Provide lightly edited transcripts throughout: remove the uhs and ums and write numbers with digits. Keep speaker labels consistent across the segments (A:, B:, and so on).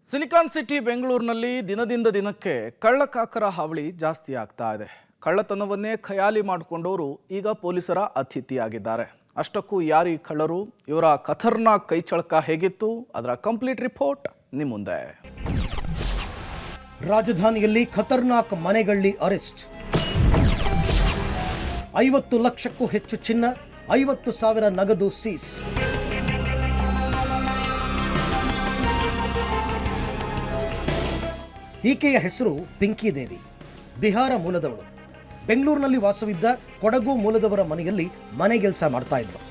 A: Silicon city ಬೆಂಗಳೂರಿನಲ್ಲಿ ದಿನದಿಂದ ದಿನಕ್ಕೆ ಕಳ್ಳಕಾಕರ ಹಾವಳಿ ಜಾಸ್ತಿ ಆಗ್ತಾ ಇದೆ. ಕಳ್ಳತನವನ್ನೇ ಖಯಾಲಿ ಮಾಡಿಕೊಂಡವರು ಈಗ ಪೊಲೀಸರ ಅತಿಥಿಯಾಗಿದ್ದಾರೆ. ಅಷ್ಟಕ್ಕೂ ಯಾರು ಈ ಕಳ್ಳರು, ಇವರ ಖತರ್ನಾಕ್ ಕೈಚಳಕ ಹೇಗಿತ್ತು, ಅದರ ಕಂಪ್ಲೀಟ್ ರಿಪೋರ್ಟ್ ನಿಮ್ಮ ಮುಂದೆ.
B: ರಾಜಧಾನಿಯಲ್ಲಿ ಖತರ್ನಾಕ್ ಮನೆಗಳ್ಳಿ ಅರೆಸ್ಟ್. 50 ಲಕ್ಷಕ್ಕೂ ಹೆಚ್ಚು ಚಿನ್ನ, 50,000 ನಗದು ಸೀಸ್. ಈಕೆಯ ಹೆಸರು ಪಿಂಕಿ ದೇವಿ. ಬಿಹಾರ ಮೂಲದವಳು. ಬೆಂಗಳೂರಿನಲ್ಲಿ ವಾಸವಿದ್ದ ಕೊಡಗು ಮೂಲದವರ ಮನೆಯಲ್ಲಿ ಮನೆಗೆಲಸ ಮಾಡ್ತಾ ಇದ್ದರು.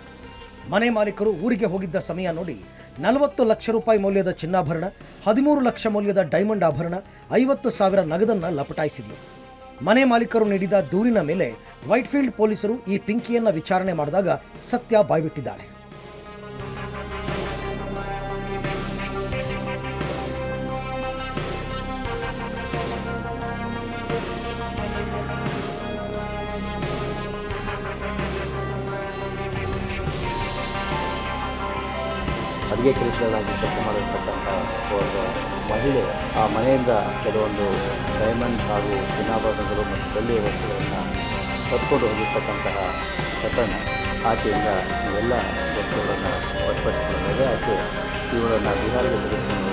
B: ಮನೆ ಮಾಲೀಕರು ಊರಿಗೆ ಹೋಗಿದ್ದ ಸಮಯ ನೋಡಿ 40 ಲಕ್ಷ ರೂಪಾಯಿ ಮೌಲ್ಯದ ಚಿನ್ನಾಭರಣ, 13 ಲಕ್ಷ ಮೌಲ್ಯದ ಡೈಮಂಡ್ ಆಭರಣ, 50,000 ನಗದನ್ನು ಲಪಟಾಯಿಸಿದ್ಲು. ಮನೆ ಮಾಲೀಕರು ನೀಡಿದ ದೂರಿನ ಮೇಲೆ ವೈಟ್ಫೀಲ್ಡ್ ಪೊಲೀಸರು ಈ ಪಿಂಕಿಯನ್ನ ವಿಚಾರಣೆ ಮಾಡಿದಾಗ ಸತ್ಯ ಬಾಯ್ಬಿಟ್ಟಿದ್ದಾಳೆ.
C: ಅಡುಗೆ ಕೆಲಸಗಳಾಗಿ ಕೆಲಸ ಮಾಡಿರ್ತಕ್ಕಂಥ ಒಬ್ಬ ಮಹಿಳೆ ಆ ಮನೆಯಿಂದ ಕೆಲವೊಂದು ಡೈಮಂಡ್ ಹಾಗೂ ಚಿನ್ನಾಭರಣಗಳು ಮತ್ತು ಬೆಳ್ಳಿಯ ವಸ್ತುಗಳನ್ನು ಹೊತ್ಕೊಂಡು ಹೋಗಿರ್ತಕ್ಕಂತಹ ಪ್ರಕರಣ. ಆಕೆಯಿಂದ ಇವೆಲ್ಲ ವಸ್ತುಗಳನ್ನು ವಶಪಡಿಸಿಕೊಂಡ ಮೇಲೆ ಆಕೆ ಇವುಗಳನ್ನು ಬಿಹಾರಿಗೆ ತೆಗೆದುಕೊಂಡು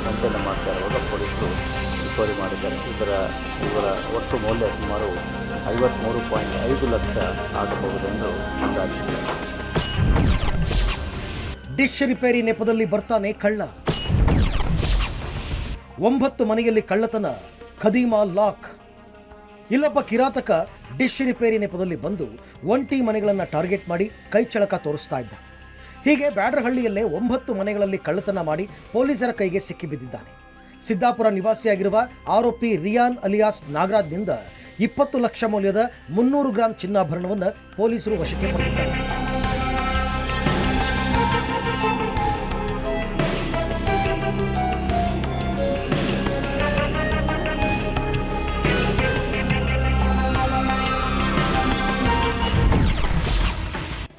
C: ಸಂಚಲನ ಮಾಡ್ತಾ ಇರುವಾಗ ಪೊಲೀಸರು ರಿಕವರಿ ಮಾಡಿದ್ದಾರೆ. ಇವರ ಒಟ್ಟು ಮೌಲ್ಯ ಸುಮಾರು 53.5 ಲಕ್ಷ ಆಗಬಹುದೆಂದು ಅಂದಾಜಿಸಿದ್ದಾರೆ.
B: ಡಿಶ್ ರಿಪೇರಿ ನೆಪದಲ್ಲಿ ಬರ್ತಾನೆ ಕಳ್ಳ. 9 ಮನೆಯಲ್ಲಿ ಕಳ್ಳತನ, ಖದೀಮಾ ಲಾಕ್. ಇಲ್ಲೊಬ್ಬ ಕಿರಾತಕ ಡಿಶ್ ರಿಪೇರಿ ನೆಪದಲ್ಲಿ ಬಂದು ಒಂಟಿ ಮನೆಗಳನ್ನು ಟಾರ್ಗೆಟ್ ಮಾಡಿ ಕೈಚಳಕ ತೋರಿಸ್ತಾ ಇದ್ದ. ಹೀಗೆ ಬ್ಯಾಡರಹಳ್ಳಿಯಲ್ಲೇ 9 ಮನೆಗಳಲ್ಲಿ ಕಳ್ಳತನ ಮಾಡಿ ಪೊಲೀಸರ ಕೈಗೆ ಸಿಕ್ಕಿಬಿದ್ದಿದ್ದಾನೆ. ಸಿದ್ದಾಪುರ ನಿವಾಸಿಯಾಗಿರುವ ಆರೋಪಿ ರಿಯಾನ್ ಅಲಿಯಾಸ್ ನಾಗರಾಜ್ನಿಂದ 20 ಲಕ್ಷ ಮೌಲ್ಯದ 300 ಗ್ರಾಂ ಚಿನ್ನಾಭರಣವನ್ನು ಪೊಲೀಸರು ವಶಕ್ಕೆ ಪಡೆದಿದ್ದಾರೆ.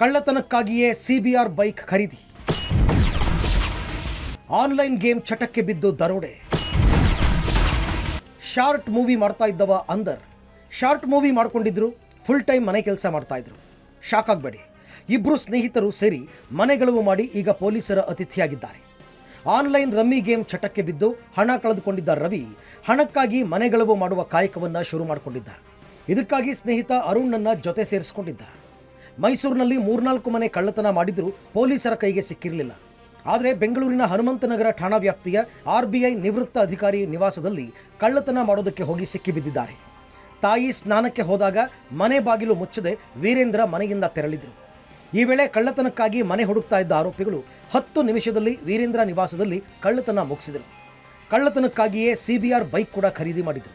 B: ಕಳ್ಳತನಕ್ಕಾಗಿಯೇ ಸಿಬಿಆರ್ ಬೈಕ್ ಖರೀದಿ. ಆನ್ಲೈನ್ ಗೇಮ್ ಚಟಕ್ಕೆ ಬಿದ್ದು ದರೋಡೆ. ಶಾರ್ಟ್ ಮೂವಿ ಮಾಡ್ತಾ ಇದ್ದವ ಅಂದರ್. ಶಾರ್ಟ್ ಮೂವಿ ಮಾಡ್ಕೊಂಡಿದ್ರು, ಫುಲ್ ಟೈಮ್ ಮನೆ ಕೆಲಸ ಮಾಡ್ತಾ ಇದ್ರು. ಶಾಕ್ ಆಗಬೇಡಿ, ಇಬ್ಬರು ಸ್ನೇಹಿತರು ಸೇರಿ ಮನೆಗಳವು ಮಾಡಿ ಈಗ ಪೊಲೀಸರ ಅತಿಥಿಯಾಗಿದ್ದಾರೆ. ಆನ್ಲೈನ್ ರಮ್ಮಿ ಗೇಮ್ ಚಟಕ್ಕೆ ಬಿದ್ದು ಹಣ ಕಳೆದುಕೊಂಡಿದ್ದ ರವಿ ಹಣಕ್ಕಾಗಿ ಮನೆಗಳವು ಮಾಡುವ ಕಾಯಕವನ್ನು ಶುರು ಮಾಡಿಕೊಂಡಿದ್ದ. ಇದಕ್ಕಾಗಿ ಸ್ನೇಹಿತ ಅರುಣ್ನನ್ನ ಜೊತೆ ಸೇರಿಸಿಕೊಂಡಿದ್ದ. ಮೈಸೂರಿನಲ್ಲಿ 3-4 ಮನೆ ಕಳ್ಳತನ ಮಾಡಿದ್ರೂ ಪೊಲೀಸರ ಕೈಗೆ ಸಿಕ್ಕಿರಲಿಲ್ಲ. ಆದರೆ ಬೆಂಗಳೂರಿನ ಹನುಮಂತನಗರ ಠಾಣಾ ವ್ಯಾಪ್ತಿಯ RBI ನಿವೃತ್ತ ಅಧಿಕಾರಿ ನಿವಾಸದಲ್ಲಿ ಕಳ್ಳತನ ಮಾಡೋದಕ್ಕೆ ಹೋಗಿ ಸಿಕ್ಕಿಬಿದ್ದಿದ್ದಾರೆ. ತಾಯಿ ಸ್ನಾನಕ್ಕೆ ಹೋದಾಗ ಮನೆ ಬಾಗಿಲು ಮುಚ್ಚದೆ ವೀರೇಂದ್ರ ಮನೆಯಿಂದ ತೆರಳಿದ್ರು. ಈ ವೇಳೆ ಕಳ್ಳತನಕ್ಕಾಗಿ ಮನೆ ಹುಡುಕ್ತಾ ಇದ್ದ ಆರೋಪಿಗಳು 10 ನಿಮಿಷದಲ್ಲಿ ವೀರೇಂದ್ರ ನಿವಾಸದಲ್ಲಿ ಕಳ್ಳತನ ಮುಗಿಸಿದರು. ಕಳ್ಳತನಕ್ಕಾಗಿಯೇ ಸಿಬಿಆರ್ ಬೈಕ್ ಕೂಡ ಖರೀದಿ ಮಾಡಿದರು.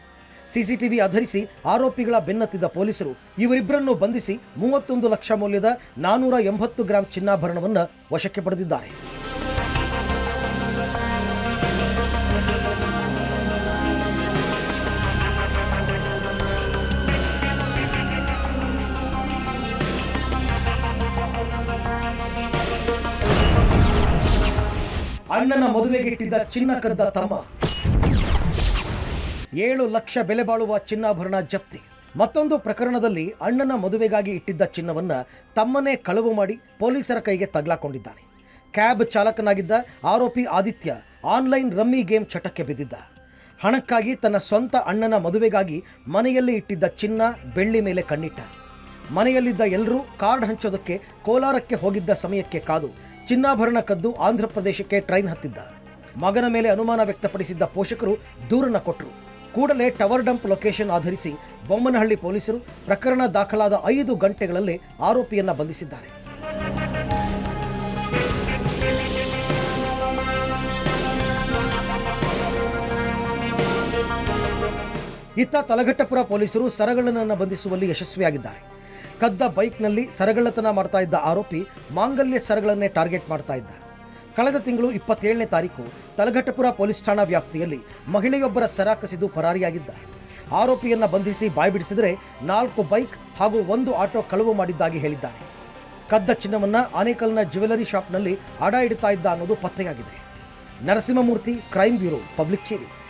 B: ಸಿಸಿಟಿವಿ ಆಧರಿಸಿ ಆರೋಪಿಗಳ ಬೆನ್ನತ್ತಿದ್ದ ಪೊಲೀಸರು ಇವರಿಬ್ಬರನ್ನು ಬಂಧಿಸಿ 31 ಲಕ್ಷ ಮೌಲ್ಯದ 480 ಗ್ರಾಂ ಚಿನ್ನಾಭರಣವನ್ನು ವಶಕ್ಕೆ ಪಡೆದಿದ್ದಾರೆ. ಅಣ್ಣನ ಮದುವೆಗಿಟ್ಟಿದ್ದ ಚಿನ್ನ ಕದ್ದ ತಮ್ಮ. 7 ಲಕ್ಷ ಬೆಲೆ ಬಾಳುವ ಚಿನ್ನಾಭರಣ ಜಪ್ತಿ. ಮತ್ತೊಂದು ಪ್ರಕರಣದಲ್ಲಿ ಅಣ್ಣನ ಮದುವೆಗಾಗಿ ಇಟ್ಟಿದ್ದ ಚಿನ್ನವನ್ನು ತಮ್ಮನ್ನೇ ಕಳವು ಮಾಡಿ ಪೊಲೀಸರ ಕೈಗೆ ತಗಲಾಕೊಂಡಿದ್ದಾನೆ. ಕ್ಯಾಬ್ ಚಾಲಕನಾಗಿದ್ದ ಆರೋಪಿ ಆದಿತ್ಯ ಆನ್ಲೈನ್ ರಮ್ಮಿ ಗೇಮ್ ಚಟಕ್ಕೆ ಬಿದ್ದಿದ್ದ. ಹಣಕ್ಕಾಗಿ ತನ್ನ ಸ್ವಂತ ಅಣ್ಣನ ಮದುವೆಗಾಗಿ ಮನೆಯಲ್ಲಿ ಇಟ್ಟಿದ್ದ ಚಿನ್ನ ಬೆಳ್ಳಿ ಮೇಲೆ ಕಣ್ಣಿಟ್ಟ. ಮನೆಯಲ್ಲಿದ್ದ ಎಲ್ಲರೂ ಕಾರ್ಡ್ ಹಂಚೋದಕ್ಕೆ ಕೋಲಾರಕ್ಕೆ ಹೋಗಿದ್ದ ಸಮಯಕ್ಕೆ ಕಾದು ಚಿನ್ನಾಭರಣ ಕದ್ದು ಆಂಧ್ರ ಪ್ರದೇಶಕ್ಕೆ ಟ್ರೈನ್ ಹತ್ತಿದ್ದ. ಮಗನ ಮೇಲೆ ಅನುಮಾನ ವ್ಯಕ್ತಪಡಿಸಿದ್ದ ಪೋಷಕರು ದೂರನ್ನು ಕೊಟ್ಟರು. ಕೂಡಲೇ ಟವರ್ ಡಂಪ್ ಲೊಕೇಶನ್ ಆಧರಿಸಿ ಬೊಮ್ಮನಹಳ್ಳಿ ಪೊಲೀಸರು ಪ್ರಕರಣ ದಾಖಲಾದ 5 ಗಂಟೆಗಳಲ್ಲೇ ಆರೋಪಿಯನ್ನ ಬಂಧಿಸಿದ್ದಾರೆ. ಇತ್ತ ತಲಘಟ್ಟಪುರ ಪೊಲೀಸರು ಸರಗಳ್ಳನನ್ನು ಬಂಧಿಸುವಲ್ಲಿ ಯಶಸ್ವಿಯಾಗಿದ್ದಾರೆ. ಕದ್ದ ಬೈಕ್ನಲ್ಲಿ ಸರಗಳ್ಳತನ ಮಾಡ್ತಾ ಇದ್ದ ಆರೋಪಿ ಮಾಂಗಲ್ಯ ಸರಗಳನ್ನೇ ಟಾರ್ಗೆಟ್ ಮಾಡ್ತಾ ಇದ್ದ. ಕಳೆದ ತಿಂಗಳು 27ನೇ ತಾರೀಕು ತಲಘಟ್ಟಪುರ ಪೊಲೀಸ್ ಠಾಣಾ ವ್ಯಾಪ್ತಿಯಲ್ಲಿ ಮಹಿಳೆಯೊಬ್ಬರ ಸರ ಕಸಿದು ಪರಾರಿಯಾಗಿದ್ದ. ಆರೋಪಿಯನ್ನ ಬಂಧಿಸಿ ಬಾಯ್ಬಿಡಿಸಿದರೆ 4 ಬೈಕ್ ಹಾಗೂ 1 ಆಟೋ ಕಳವು ಮಾಡಿದ್ದಾಗಿ ಹೇಳಿದ್ದಾನೆ. ಕದ್ದ ಚಿನ್ನವನ್ನ ಆನೇಕಲ್ನ ಜ್ಯುವೆಲರಿ ಶಾಪ್ನಲ್ಲಿ ಅಡ ಇಡ್ತಾ ಇದ್ದ ಅನ್ನೋದು ಪತ್ತೆಯಾಗಿದೆ. Narasimhamurthy, crime bureau, public TV.